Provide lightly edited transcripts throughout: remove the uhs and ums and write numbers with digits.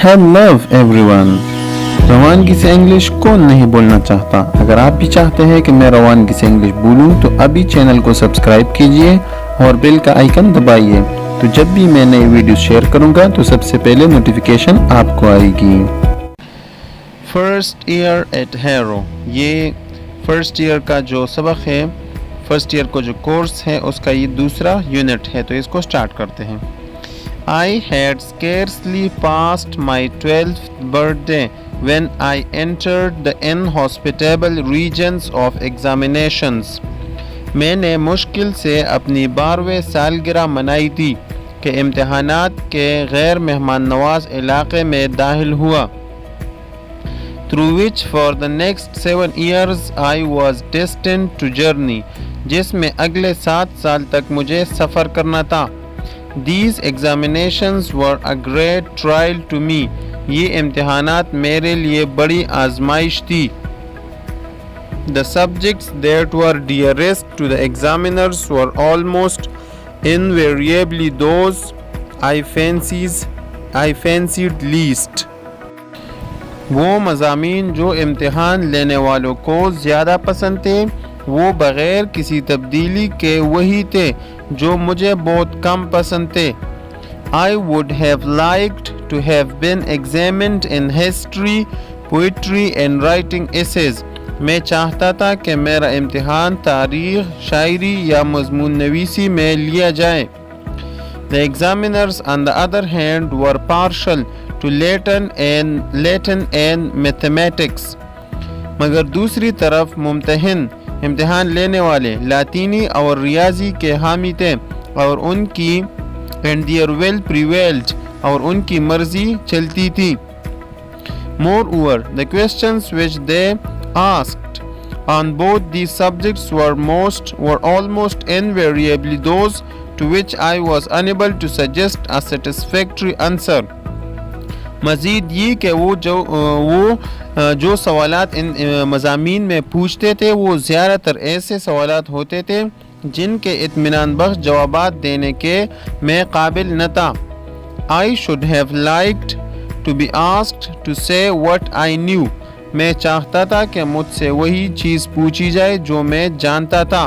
Hello everyone. रवानगी से English कौन नहीं बोलना चाहता। अगर आप भी चाहते हैं कि मैं रवानगी से इंग्लिश बोलूं तो अभी चैनल को सब्सक्राइब कीजिए और बेल का आइकन दबाइए, तो जब भी मैं नई वीडियो शेयर करूंगा तो सबसे पहले नोटिफिकेशन आपको आएगी। फर्स्ट ईयर एट हैरो, ये फर्स्ट ईयर का जो सबक है, फर्स्ट ईयर को जो कोर्स है उसका ये दूसरा यूनिट है, तो इसको स्टार्ट करते हैं। I had scarcely passed my 12th birthday when I entered the inhospitable regions of examinations. मैंने मुश्किल से अपनी 12वें सालगिरह मनाई थी कि इम्तिहानात के गैर मेहमान नवाज इलाके में दाखिल हुआ, through which for the next 7 years I was destined to journey, जिसमें अगले 7 साल तक मुझे सफ़र करना था। These examinations were a great trial to me. ये इम्तिहानात मेरे लिए बड़ी आजमाइश थी। The subjects that were dearest to the examiners were almost invariably those I fancied least. वो मज़ामीन जो इम्तिहान लेने वालों को ज़्यादा पसंद थे, वो बग़ैर किसी तब्दीली के वही थे जो मुझे बहुत कम पसंद थे। I would have liked to have been examined in history, poetry and writing essays. मैं चाहता था कि मेरा इम्तिहान तारीख़, शायरी या मज़मून नवीसी में लिया जाए। The examiners on the other hand were partial to Latin and mathematics. मगर दूसरी तरफ मुम्तहिन इम्तिहान लेने वाले लातीनी और रियाजी के हामी थे और उनकी and their will prevailed और उनकी मर्जी चलती थी। Moreover, the questions which they asked on both these subjects were almost invariably those to which I was unable to suggest a satisfactory answer. मज़ीद ये कि वो जो सवालात इन मज़ामीन में पूछते थे वो ज़्यादातर ऐसे सवालात होते थे जिनके इत्मीनान बख्श जवाबात देने के मैं काबिल न था। I should have liked to be asked to say what I knew. मैं चाहता था कि मुझसे वही चीज़ पूछी जाए जो मैं जानता था।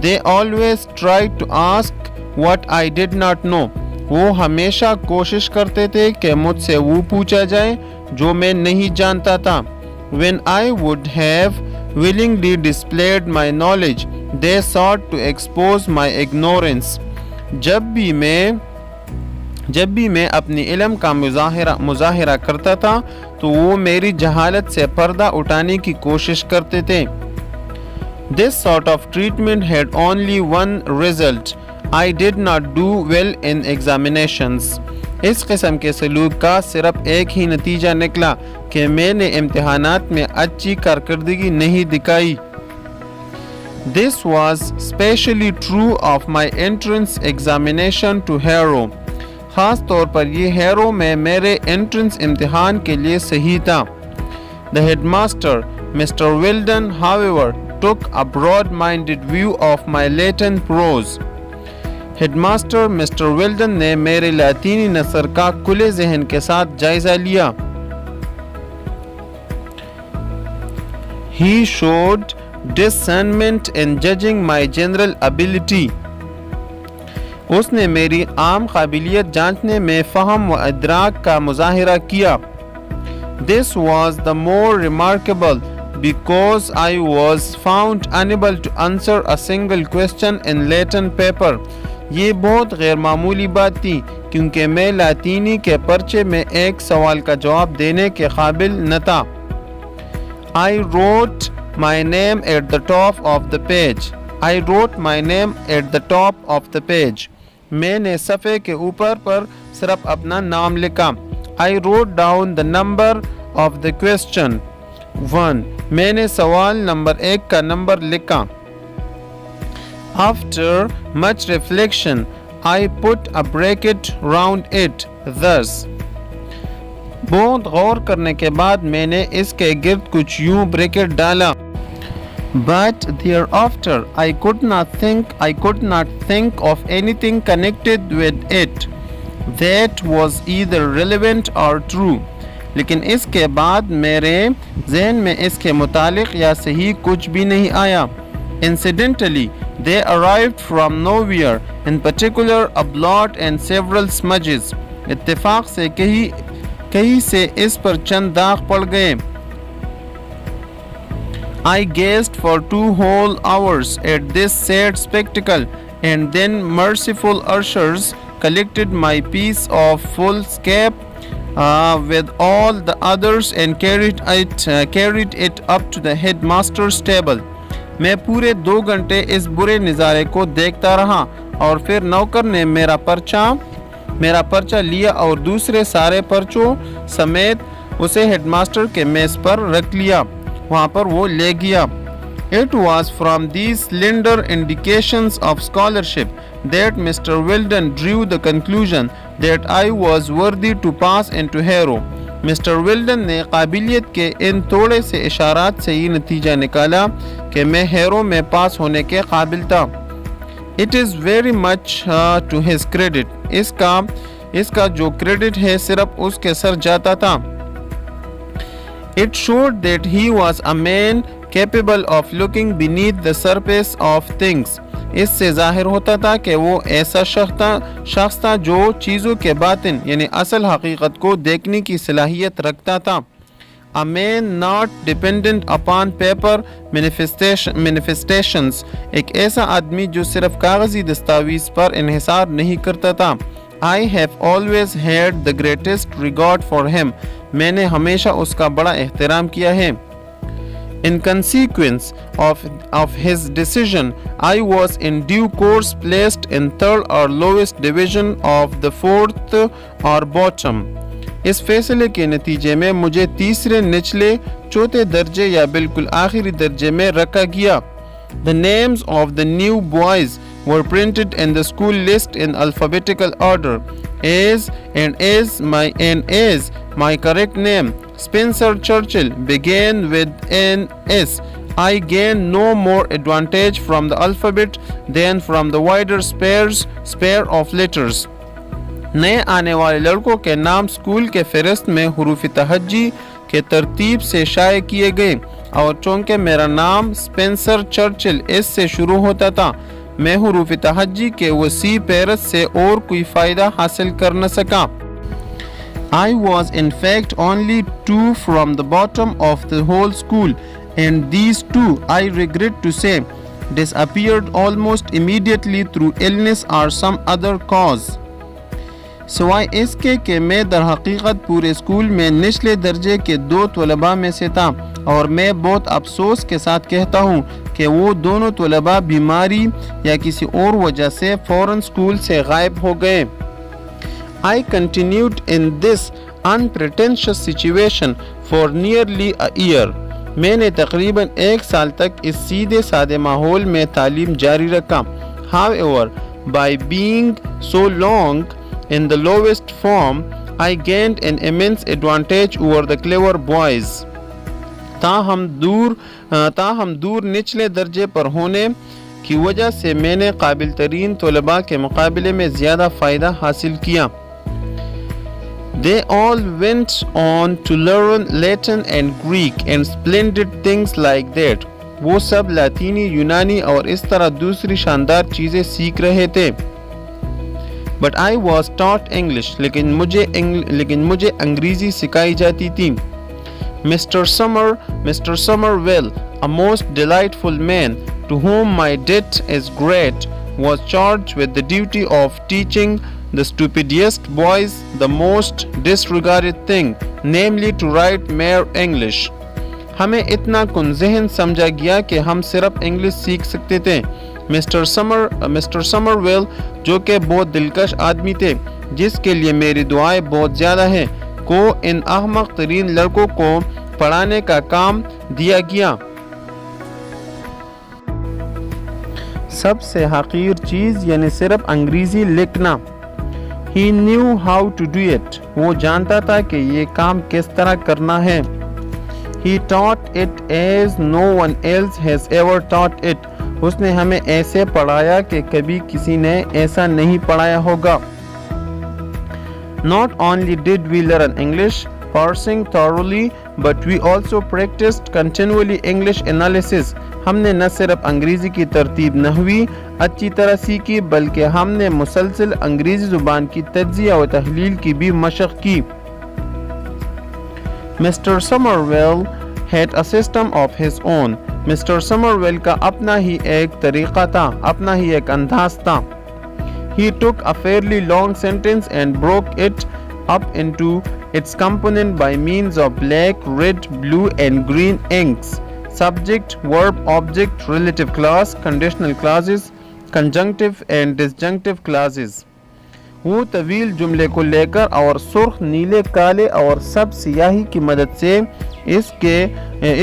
They always tried to ask what I did not know. वो हमेशा कोशिश करते थे कि मुझसे वो पूछा जाए जो मैं नहीं जानता था। When I would have willingly displayed my knowledge, they sought to expose my ignorance. जब भी मैं अपनी इल्म का मुज़ाहिरा करता था तो वो मेरी जहालत से पर्दा उठाने की कोशिश करते थे। This sort of treatment had only one result. I did not do well in examinations. इस किस्म के सलूक का सिर्फ एक ही नतीजा निकला कि मैंने इम्तिहानात में अच्छी कारकर्दगी नहीं दिखाई। This was especially true of my entrance examination to Harrow. ख़ास तौर पर ये हैरो में मेरे एंट्रेंस इम्तिहान के लिए सही था। The headmaster, Mr. Weldon, however, took a broad-minded view of my Latin prose. Headmaster mister Weldon ने मेरे लातीनी नसर का खुले जहन के साथ जायजा लिया। He showed discernment in judging my general ability. उसने मेरी आम काबिलियत जांचने में फ़हम व इदराक का मुज़ाहिरा किया। This was the more remarkable because I was found unable to answer a single question in Latin paper. ये बहुत गैर मामूली बात थी क्योंकि मैं लातीनी के पर्चे में एक सवाल का जवाब देने के काबिल न था। I wrote my name at the top of the page. I wrote my name at the top of the page. मैंने सफ़े के ऊपर पर सिर्फ अपना नाम लिखा। I wrote down the number of the question 1. मैंने सवाल नंबर 1 का नंबर लिखा। After much reflection, I put a bracket round it, thus. बहुत गौर करने के बाद मैंने इसके गिर्द कुछ यूं ब्रैकेट डाला। But thereafter, I could not think of anything connected with it. that was either relevant or true. लेकिन इसके बाद मेरे जहन में इसके मुतालिक या सही कुछ भी नहीं आया. Incidentally, they arrived from nowhere, in particular a blot and several smudges. इत्तेफाक से कहीं से इस पर चंद दाग पड़ गए. I gazed for 2 whole hours at this sad spectacle, and then merciful ushers collected my piece of foolscap with all the others and carried it up to the headmaster's table. मैं पूरे 2 घंटे इस बुरे नज़ारे को देखता रहा और फिर नौकर ने मेरा पर्चा लिया और दूसरे सारे पर्चों समेत उसे हेडमास्टर के मेज पर रख लिया. वहाँ पर वो ले गया. It was from these slender indications of scholarship that Mr. Weldon drew the conclusion that I was worthy to pass into Harrow. Mr. Weldon ने काबिलियत के इन थोड़े से इशारात से ये नतीजा निकाला कि मैं हैरो में पास होने के काबिल था. It is very much to his credit. इसका जो क्रेडिट है सिर्फ उसके सर जाता था. It showed that he was a man capable of looking beneath the surface of things. इससे जाहिर होता था कि वो ऐसा शख्स था जो चीज़ों के बातिन यानी असल हकीकत को देखने की सलाहियत रखता था. A man not dependent upon paper manifestations. एक ऐसा आदमी जो सिर्फ कागजी दस्तावेज पर इन्हिसार नहीं करता था. I have always had the greatest regard for him. मैंने हमेशा उसका बड़ा एहतराम किया है. In consequence of his decision, I was in due course placed in 3rd or lowest division of the 4th or bottom. इस फैसले के नतीजे में मुझे तीसरे निचले चौथे दर्जे या बिल्कुल आखिरी दर्जे में रखा गया. The names of the new boys were printed in the school list in alphabetical order, as my correct name, Spencer Churchill, began with an S. I gained no more advantage from the alphabet than from the wider spare of letters. नए आने वाले लड़कों के नाम school के फहरिस्त में हुरूफ तहज्जी के तरतीब से शाये किए गए और चूंकि मेरा नाम स्पेंसर चर्चिल एस से शुरू होता था, मैं हुरूफ तहज्जी के वसी फहरिस्त से और कोई फ़ायदा हासिल कर न सका. I was in fact only 2 from the bottom of the whole school, and these 2, I regret to say, disappeared almost immediately through illness or some other cause. सिवाय इसके कि मैं दर हकीकत पूरे स्कूल में निचले दर्जे के 2 तलबा में से था और मैं बहुत अफसोस के साथ कहता हूँ कि वो दोनों तलबा बीमारी या किसी और वजह से फौरन स्कूल से गायब हो गए. I continued in this unpretentious situation for nearly a year. मैंने तकरीबन 1 साल तक इस सीधे सादे माहौल में तालीम जारी रखा. However, by being so long in the lowest form, I gained an immense advantage over the clever boys. ताहम दूर निचले दर्जे पर होने की वजह से मैंने काबिल तरीन तलबा के मुकाबले में ज़्यादा फ़ायदा हासिल किया. They all went on to learn Latin and Greek and splendid things like that. वो सब लातीनी, यूनानी और इस तरह दूसरी शानदार चीज़ें सीख रहे थे. But I was taught English, लेकिन मुझे अंग्रेज़ी सिखाई जाती थी. Mr. Somerville, a most delightful man to whom my debt is great, was charged with the duty of teaching the stupidest boys the most disregarded thing, namely to write mere English. हमें इतना कुनज़हन समझा गया कि हम सिर्फ English सीख सकते थे. मिस्टर समरवेल, जो कि बहुत दिलकश आदमी थे, जिसके लिए मेरी दुआएं बहुत ज़्यादा हैं, को इन अहमक तरीन लड़कों को पढ़ाने का काम दिया गया. सबसे हकीर चीज़ यानी सिर्फ अंग्रेज़ी लिखना. He knew how to do it. वो जानता था कि ये काम किस तरह करना है. He taught it as no one else has ever taught it. उसने हमें ऐसे पढ़ाया कि कभी किसी ने ऐसा नहीं पढ़ाया होगा. Not only did we learn English parsing thoroughly, but we also practiced continually English analysis. हमने न सिर्फ अंग्रेज़ी की तरतीब नहवी अच्छी तरह सीखी, बल्कि हमने मुसलसल अंग्रेज़ी ज़ुबान की तज्ज़िया व तहलील की भी मशक़ की. Mr. Somerville had a system of his own. Mr. Somerville का अपना ही एक तरीक़ा था, अपना ही एक अंदाज़ था. He took a fairly long sentence and broke it up into its component by means of black, red, blue and green inks. Subject, verb, object, relative clause, conditional clauses, conjunctive and disjunctive clauses. वो तवील जुमले को लेकर और सुर्ख, नीले, काले और सब सियाही की मदद से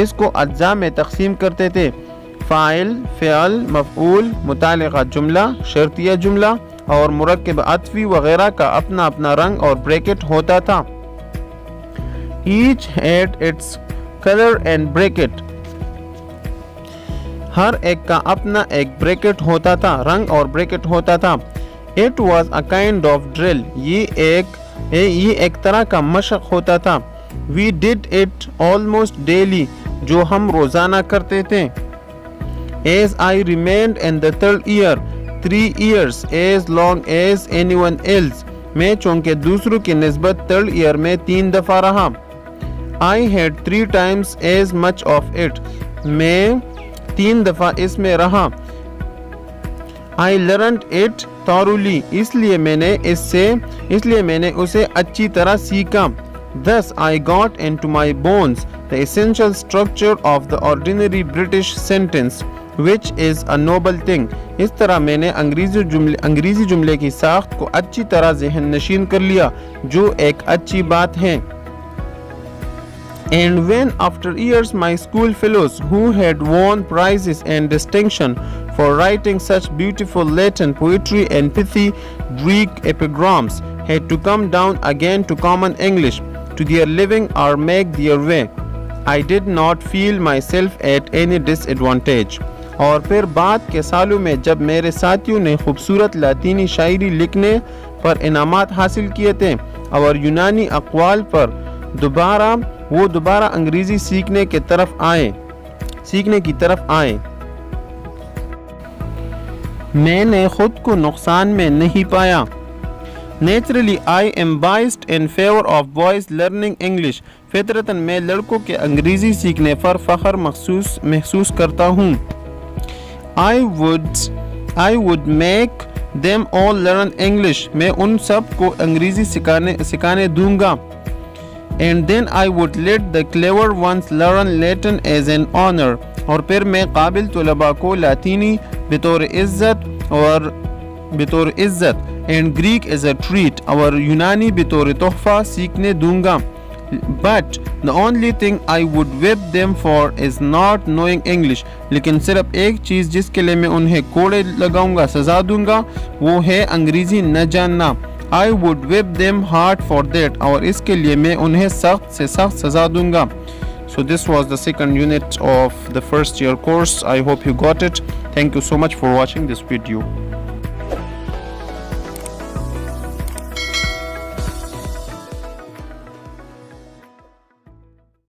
इसको अज्जा में तकसीम करते थे. फ़ाइल, फ़िअल, मफ़ऊल, मुतालिका जुमला, शर्तिया जुमला और मुरक्कब अत्वी वगैरह का अपना अपना रंग और ब्रैकेट होता था. Each had its color and bracket. हर एक का अपना एक ब्रैकेट होता था, रंग और ब्रैकेट होता था. It was a kind of drill. ये एक तरह का मशक होता था. We did it almost daily. जो हम रोजाना करते थे. As I remained in the third year, 3 years as long as anyone else. मैं चूंकि दूसरों की निस्बत थर्ड ईयर में 3 दफ़ा रहा. I had 3 times as much of it. मैं 3 दफ़ा इसमें रहा. I learned it thoroughly. इसलिए मैंने उसे अच्छी तरह सीखा. Thus I got into my bones the essential structure of the ordinary British sentence, which is a noble thing. इस तरह मैंने अंग्रेज़ी जुमले की साख्त को अच्छी तरह ज़हन नशीन कर लिया, जो एक अच्छी बात है. And when after years my school fellows who had won prizes and distinction for writing such beautiful Latin poetry and pithy Greek epigrams had to come down again to common English to their living or make their way, I did not feel myself at any disadvantage. और फिर बाद के सालों में जब मेरे साथियों ने खूबसूरत लातीनी शायरी लिखने पर इनामात हासिल किए थे और यूनानी अक़वाल पर दोबारा अंग्रेज़ी सीखने की तरफ आए, मैंने खुद को नुकसान में नहीं पाया. Naturally, I am biased in favor of boys learning English. फितरतन मैं लड़कों के अंग्रेज़ी सीखने पर फ़ख्र महसूस करता हूँ. I would make them all learn English. मैं उन सब को अंग्रेज़ी सिखाने दूंगा. And then I would let the clever ones learn Latin as an honor. और फिर मैं काबिल तुलबा को लातीनी बतौर इज़्ज़त and Greek as a treat और यूनानी बतौर तोहफा सीखने दूंगा. But the only thing I would whip them for is not knowing English. लेकिन सिर्फ एक चीज़ जिसके लिए मैं उन्हें कोड़े लगाऊंगा, सजा दूंगा, वो है अंग्रेज़ी न जानना. I would whip them hard for that. और इसके लिए मैं उन्हें सख्त से सख्त सजा दूंगा. So this was the second unit of the first year course. I hope you got it. Thank you so much for watching this video.